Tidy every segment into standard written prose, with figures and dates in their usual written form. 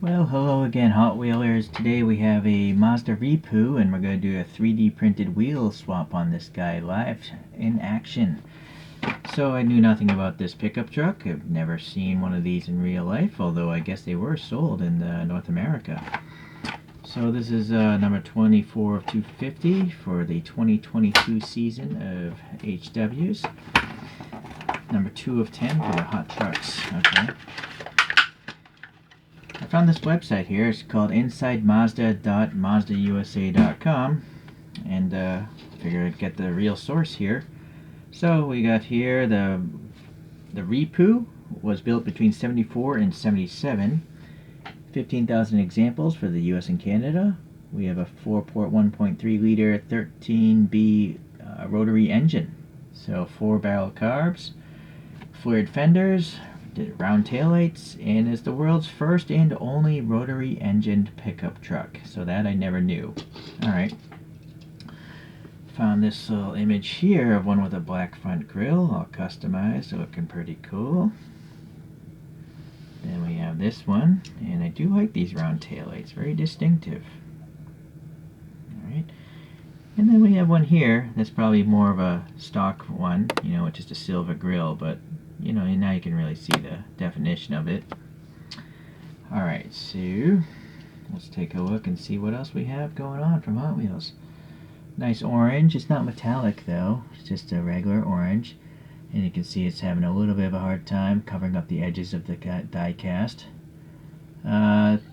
Well, hello again, Hot Wheelers. Today we have a Mazda Repu, and we're going to do a 3D printed wheel swap on this guy live in action. So I knew nothing about this pickup truck. I've never seen one of these in real life, although I guess they were sold in North America. So this is number 24 of 250 for the 2022 season of HWs. Number 2 of 10 for the hot trucks. Okay. I found this website here. It's called insidemazda.mazdausa.com, and figured I'd get the real source here. So we got here the Repu was built between 74 and 77. 15,000 examples for the US and Canada. We have a 4-port 1.3 liter 13B rotary engine. So 4-barrel carbs, flared fenders, round taillights, and is the world's first and only rotary engined pickup truck. So that I never knew. Alright. Found this little image here of one with a black front grille, all customized, looking pretty cool. Then we have this one, and I do like these round taillights, very distinctive. Alright. And then we have one here that's probably more of a stock one, with just a silver grille, but now you can really see the definition of it. Alright, so let's take a look and see what else we have going on from Hot Wheels. Nice orange. It's not metallic though, it's just a regular orange. And you can see it's having a little bit of a hard time covering up the edges of the die cast.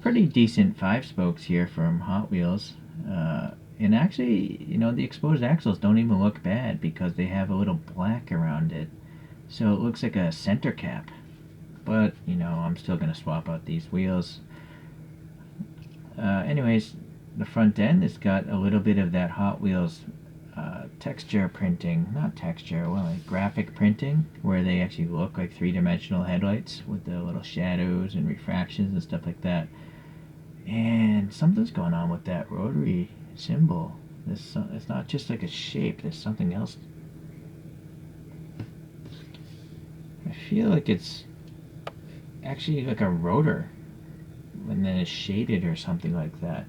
Pretty decent 5 spokes here from Hot Wheels. And actually, the exposed axles don't even look bad because they have a little black around it. So it looks like a center cap. But, I'm still going to swap out these wheels. Anyways, the front end has got a little bit of that Hot Wheels texture printing. Not texture, well, like graphic printing, where they actually look like 3-dimensional headlights with the little shadows and refractions and stuff like that. And something's going on with that rotary symbol. It's not just like a shape, there's something else. I feel like it's actually like a rotor, and then it's shaded or something like that.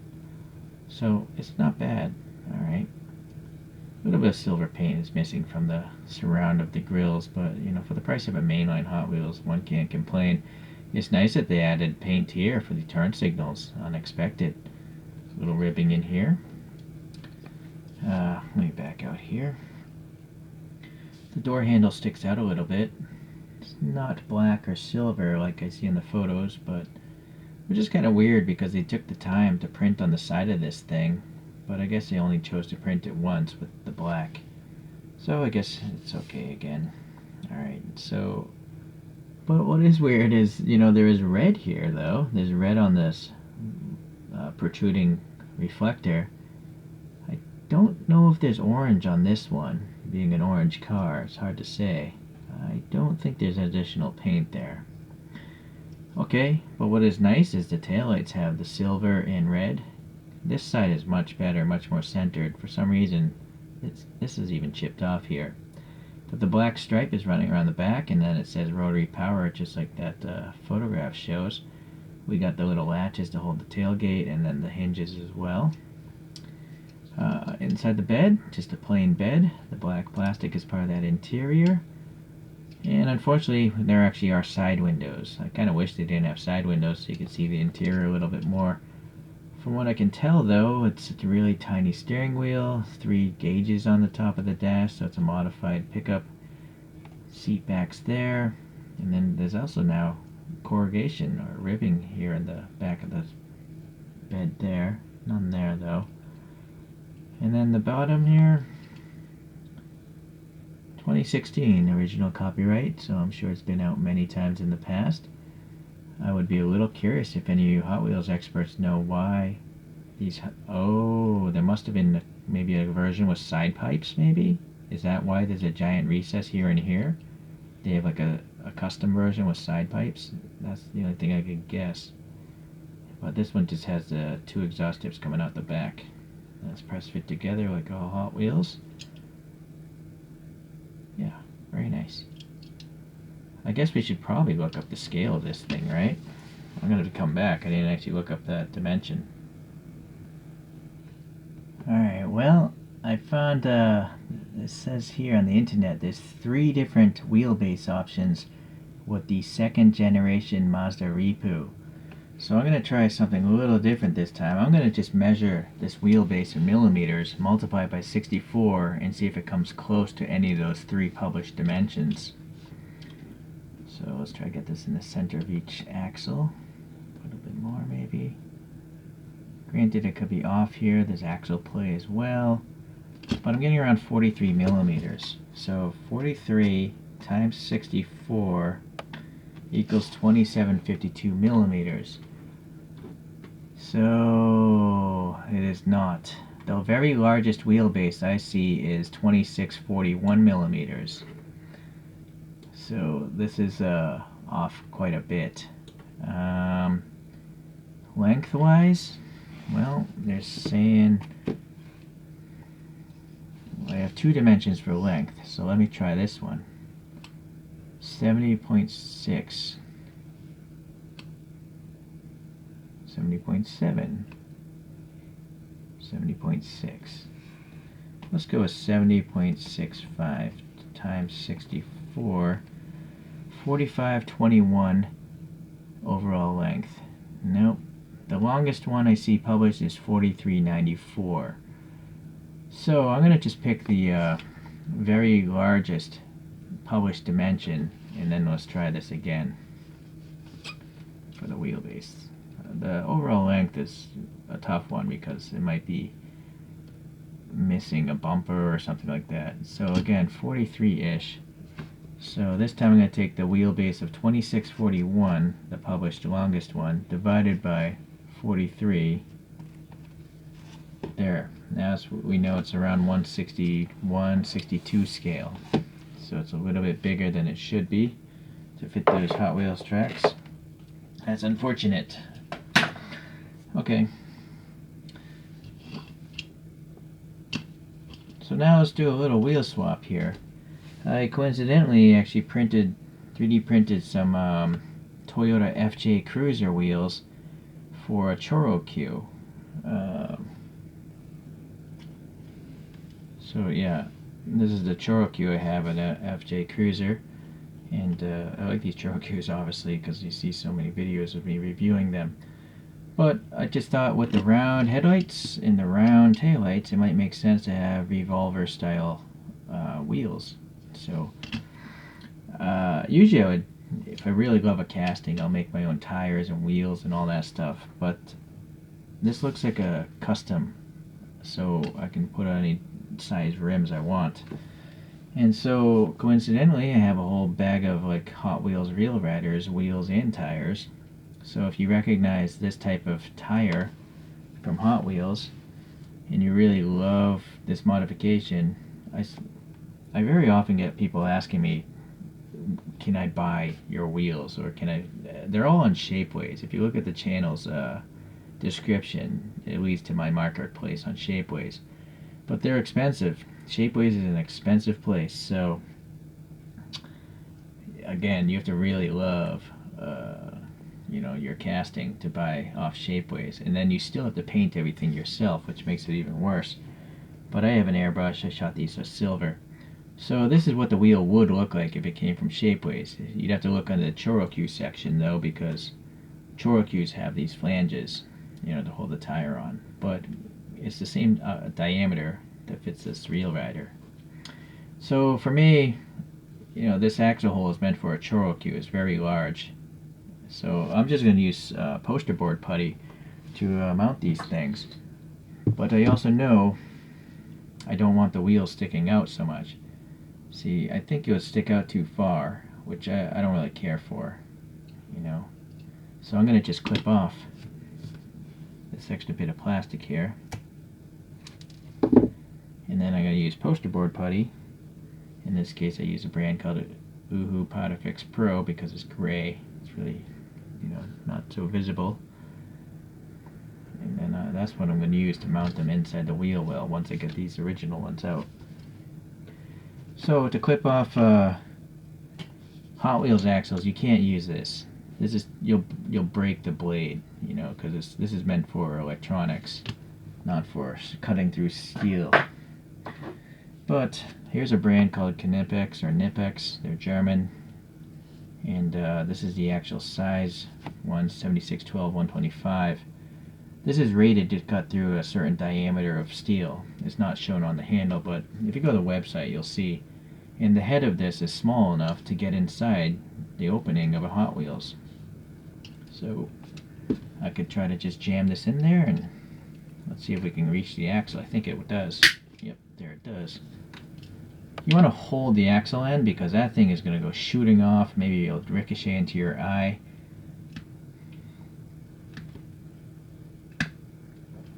So it's not bad. Alright. A little bit of silver paint is missing from the surround of the grills, but for the price of a mainline Hot Wheels, one can't complain. It's nice that they added paint here for the turn signals. Unexpected. A little ribbing in here. Let me back out here. The door handle sticks out a little bit. It's not black or silver like I see in the photos, but which is kind of weird because they took the time to print on the side of this thing, but I guess they only chose to print it once with the black. So I guess it's okay again. Alright, so, but what is weird is, there is red here though. There's red on this protruding reflector. I don't know if there's orange on this one, being an orange car. It's hard to say. I don't think there's additional paint there. Okay, but what is nice is the taillights have the silver and red. This side is much better, much more centered. For some reason, this is even chipped off here. But the black stripe is running around the back, and then it says rotary power, just like that photograph shows. We got the little latches to hold the tailgate, and then the hinges as well. Inside the bed, just a plain bed. The black plastic is part of that interior. And unfortunately, there actually are side windows. I kind of wish they didn't have side windows so you could see the interior a little bit more. From what I can tell though, it's a really tiny steering wheel, 3 gauges on the top of the dash, so it's a modified pickup. Seat backs there, and then there's also now corrugation or ribbing here in the back of the bed there. None there though. And then the bottom here, 2016 original copyright, so I'm sure it's been out many times in the past. I would be a little curious if any of you Hot Wheels experts know why these... Oh, there must have been maybe a version with side pipes, maybe? Is that why there's a giant recess here and here? They have like a custom version with side pipes? That's the only thing I could guess. But this one just has the 2 exhaust tips coming out the back. That's press fit together like all Hot Wheels. Yeah, very nice. I guess we should probably look up the scale of this thing, right? I'm going to come back. I didn't actually look up that dimension. Alright, well, I found, it says here on the internet, there's 3 different wheelbase options with the 2nd generation Mazda Repu. So I'm going to try something a little different this time. I'm going to just measure this wheelbase in millimeters, multiply it by 64, and see if it comes close to any of those 3 published dimensions. So let's try to get this in the center of each axle. A little bit more maybe. Granted, it could be off here. There's axle play as well. But I'm getting around 43 millimeters. So 43 times 64 equals 2752 millimeters. So it is not. The very largest wheelbase I see is 2641 millimeters. So this is off quite a bit. Lengthwise, well, they're saying I have 2 dimensions for length, so let me try this one. 70.6, 70.7, 70.6. Let's go with 70.65 times 64, 4521 overall length. Nope. The longest one I see published is 4394. So I'm going to just pick the very largest published dimension, and then let's try this again for the wheelbase. The overall length is a tough one because it might be missing a bumper or something like that. So again, 43-ish. So this time I'm going to take the wheelbase of 2641, the published longest one, divided by 43. There. Now we know it's around 161, 62 scale. So it's a little bit bigger than it should be to fit those Hot Wheels tracks. That's unfortunate. Okay. So now let's do a little wheel swap here. I coincidentally actually 3D printed some Toyota FJ Cruiser wheels for a Choro Q. So yeah, this is the Choro Q I have at a FJ Cruiser, and I like these Choro Qs obviously because you see so many videos of me reviewing them. But I just thought with the round headlights and the round taillights, it might make sense to have revolver style wheels. So usually I would, if I really love a casting, I'll make my own tires and wheels and all that stuff. But this looks like a custom, so I can put on any size rims I want. And so coincidentally I have a whole bag of like Hot Wheels Real Riders wheels and tires. So if you recognize this type of tire from Hot Wheels and you really love this modification, I very often get people asking me, can I buy your wheels, or can I, they're all on Shapeways. If you look at the channel's description, it leads to my marketplace on Shapeways. But they're expensive. Shapeways is an expensive place, so again, you have to really love your casting to buy off Shapeways, and then you still have to paint everything yourself, which makes it even worse. But I have an airbrush. I shot these with silver. So this is what the wheel would look like if it came from Shapeways. You'd have to look under the Choro Q section though, because Choro Qs have these flanges, to hold the tire on. But it's the same diameter that fits this Real Rider. So for me, this axle hole is meant for a Choro Q. It's very large. So I'm just going to use poster board putty to mount these things. But I also know I don't want the wheels sticking out so much. See, I think it would stick out too far, which I don't really care for, So I'm going to just clip off this extra bit of plastic here. And then I'm going to use poster board putty. In this case I use a brand called Uhu Powderfix Pro because it's gray. It's really, not so visible. And then that's what I'm going to use to mount them inside the wheel well once I get these original ones out. So to clip off Hot Wheels axles, you can't use this. this is you'll break the blade, you know, because this is meant for electronics, not for cutting through steel. But here's a brand called Knipex or Knipex. They're German, and this is the actual size one, 7612 125. This is rated to cut through a certain diameter of steel. It's not shown on the handle, but if you go to the website, you'll see. And the head of this is small enough to get inside the opening of a Hot Wheels. So I could try to just jam this in there, and let's see if we can reach the axle. I think it does. Yep, there it does. You want to hold the axle end because that thing is going to go shooting off. Maybe it'll ricochet into your eye.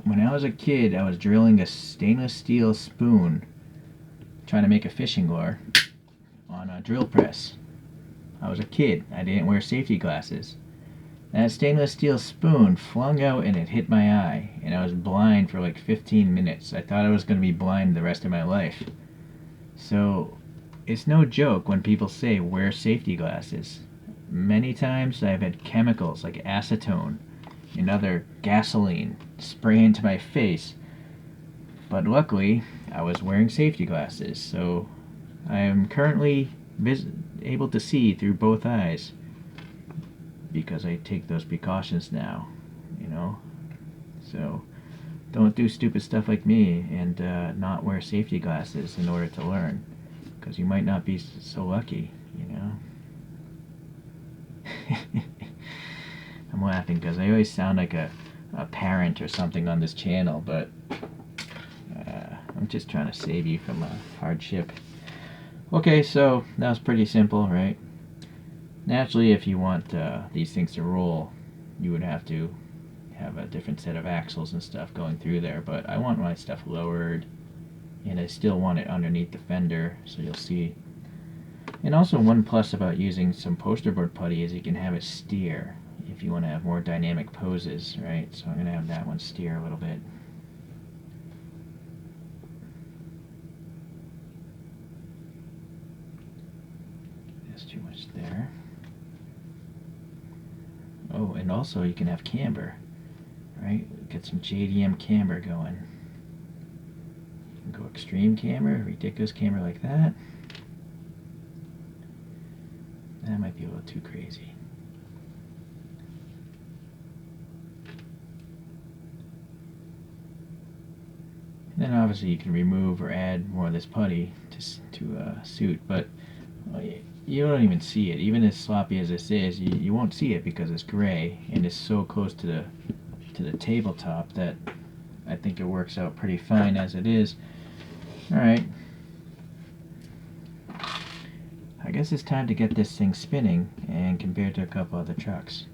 When I was a kid, I was drilling a stainless steel spoon, trying to make a fishing lure on a drill press. I was a kid. I didn't wear safety glasses. That stainless steel spoon flung out and it hit my eye, and I was blind for like 15 minutes. I thought I was going to be blind the rest of my life. So it's no joke when people say wear safety glasses. Many times I've had chemicals like acetone and other gasoline spray into my face, but luckily I was wearing safety glasses, so I am currently able to see through both eyes because I take those precautions now, you know. So don't do stupid stuff like me and not wear safety glasses in order to learn, because you might not be so lucky, you know. I'm laughing because I always sound like a parent or something on this channel, but I'm just trying to save you from hardship. Okay, so that was pretty simple, right? Naturally, if you want these things to roll, you would have to have a different set of axles and stuff going through there, but I want my stuff lowered, and I still want it underneath the fender, so you'll see. And also, one plus about using some poster board putty is you can have it steer if you want to have more dynamic poses, right? So I'm going to have that one steer a little bit. There's too much there. Oh, and also you can have camber, right? Get some JDM camber going. You can go extreme camber, ridiculous camber like that. That might be a little too crazy. And then obviously you can remove or add more of this putty to suit, but you don't even see it. Even as sloppy as this is, you won't see it because it's gray and it's so close to the tabletop that I think it works out pretty fine as it is. Alright. I guess it's time to get this thing spinning and compare it to a couple other trucks.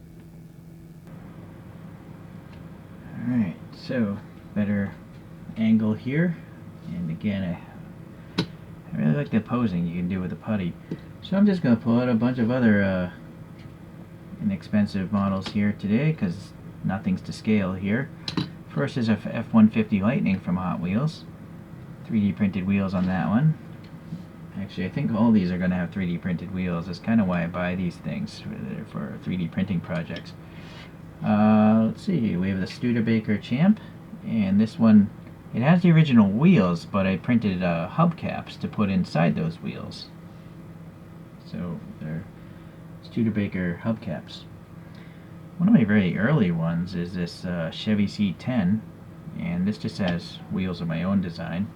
Alright, so better angle here, and again I really like the posing you can do with the putty, so I'm just going to pull out a bunch of other inexpensive models here today because nothing's to scale here. First is a F-150 Lightning from Hot Wheels, 3D printed wheels on that one. Actually, I think all these are going to have 3D printed wheels. That's kind of why I buy these things for 3D printing projects. Let's see, we have the Studebaker Champ, and this one, it has the original wheels, but I printed hubcaps to put inside those wheels. So they're Studebaker hubcaps. One of my very early ones is this Chevy C10, and this just has wheels of my own design.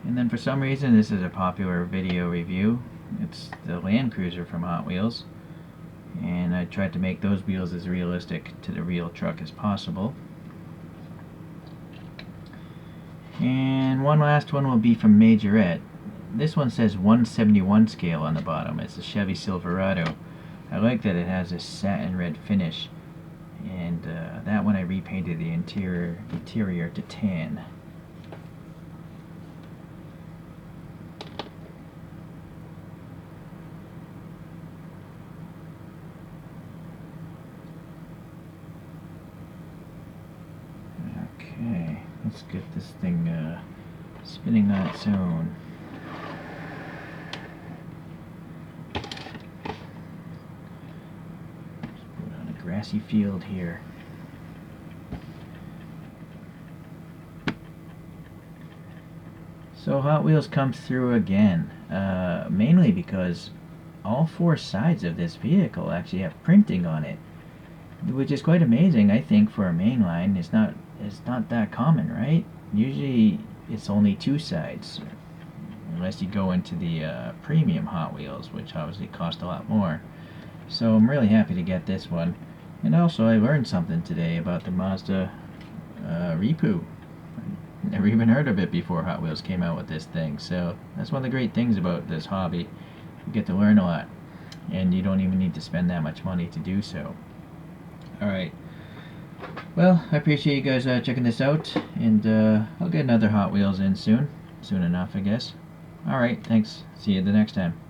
And then for some reason this is a popular video review. It's the Land Cruiser from Hot Wheels, and I tried to make those wheels as realistic to the real truck as possible. And one last one will be from Majorette. This one says 171 scale on the bottom. It's a Chevy Silverado. I like that it has this satin red finish, and that one I repainted the interior to tan. Okay, let's get this thing spinning on its own. grassy field here. So Hot Wheels comes through again, mainly because all four sides of this vehicle actually have printing on it, which is quite amazing, I think, for a mainline. It's not that common, right? Usually it's only two sides, unless you go into the premium Hot Wheels, which obviously cost a lot more. So I'm really happy to get this one. And also I learned something today about the Mazda Repu. Never even heard of it before Hot Wheels came out with this thing. So that's one of the great things about this hobby. You get to learn a lot, and you don't even need to spend that much money to do so. Alright. Well, I appreciate you guys checking this out, and I'll get another Hot Wheels in soon. Soon enough, I guess. Alright, thanks. See you the next time.